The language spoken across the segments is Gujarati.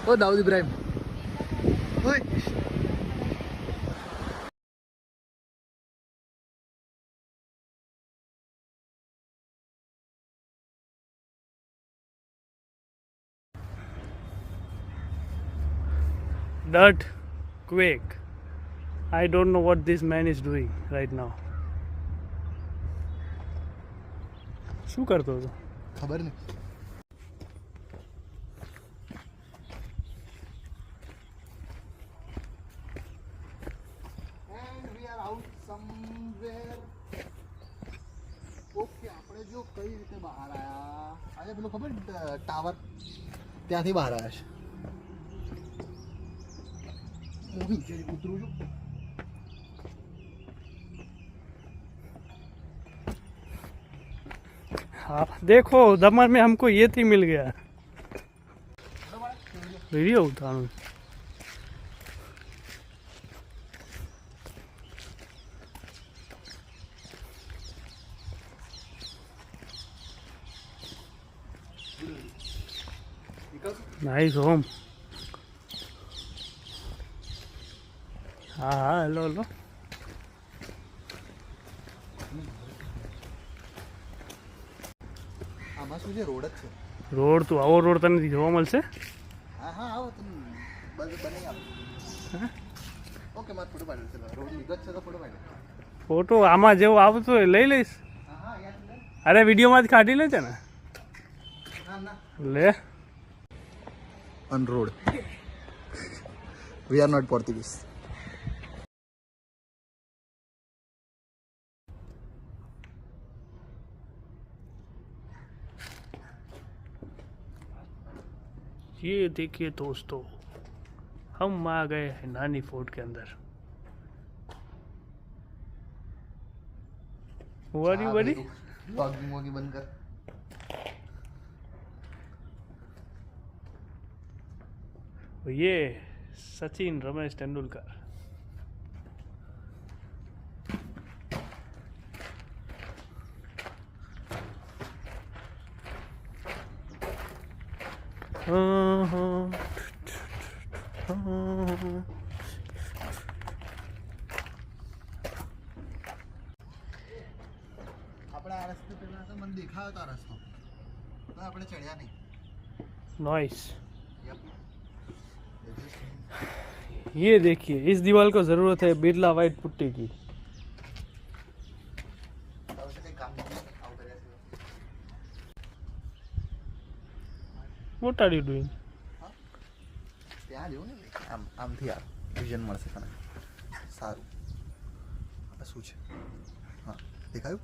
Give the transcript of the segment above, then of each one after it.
ओ दाऊद इब्राहिम ओए Dirt quake. I don't know what this man is doing right now. શું કરતો હતો? खबर नहीं and we are out somewhere okay આપણે જો કઈ રીતે બહાર આયા આજે પેલો ખબર ટાવર ત્યાંથી બહાર આવ્યા છે હું નીચે ઉતરું છું हाँ देखो दमन में हमको ये थी मिल गया वीडियो उतारू नाइस होम हाँ हाँ हेलो हेलो આમાં શું છે રોડ જ છે રોડ તો આવો રોડ તને જોવા મળશે હા હા આવો તમે બની આવો ઓકે મારે ફોટો પાડ્યો છે રોડ લીધો જ છે તો ફોટો પાડ્યો ફોટો આમાં જેવો આવતો હોય લઈ લઈશ હા હા યાર અરે વિડીયોમાં જ કાઢી લે છે ને ના ના લે on road we are not Portuguese ये देखिए दोस्तों हम आ गए हैं नानी फोर्ट के अंदर वारी वारी ब्लॉगिंग वॉगिंग बंद कर ये सचिन रमेश तेंदुलकर આપણે આ રસ્તે પેલા તો મને દેખાયો તો આ રસ્તો તો આપણે ચડ્યા નહીં नॉइस Yep. ये देखिए इस दीवार को जरूरत है बिरला वाइट पुट्टी की What are you doing? ત્યાં જેવું ને આમથી આ વિઝન મળશે તને સારું આ શું છે હા દેખાયું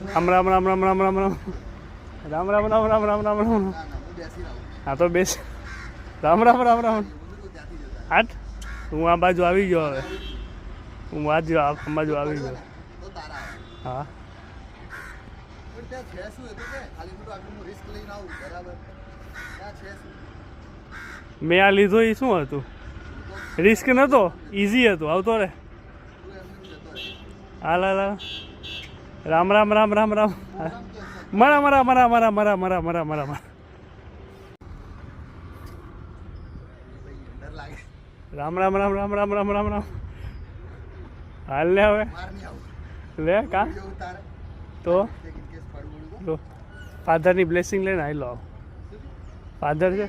राम राम राम राम राम राम राम राम राम राम राम राम राम राम हाँ तो बेस राम राम राम राम हट હું આ બાજુ આવી ગયો હવે હું આ બાજુ આવી ગયો હા મેં આ લીધો એ શું હતું રિસ્ક નહોતો ઇઝી હતું આવતો રે હાલ હાલ રામ રામ રામ રામ રામ મરા મરા મરા મરા મરા મરા મરા મરા મરા રામ રામ રામ રામ રામ રામ રામ રામ હાલ લે હવે લે કા તો ફાધરની બ્લેસિંગ લઈને આવી લો ફાધર છે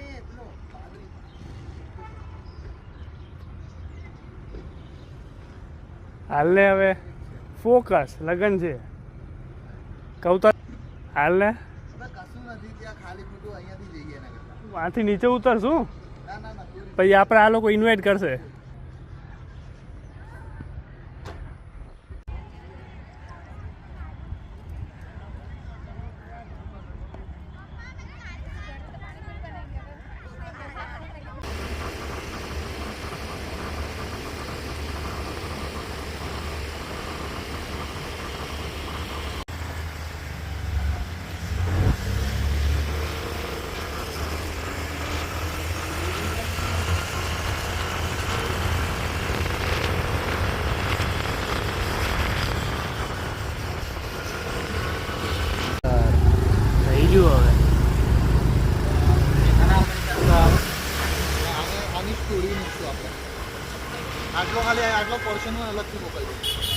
હાલ ને હવે ફોકસ લગન છે કૌતર હાલ ને આથી નીચે ઉતરશું પછી આપણે આ લોકો ઇન્વાઇટ કરશે આટલો ખાલી આટલો પોર્શન અલગથી મોકલજો.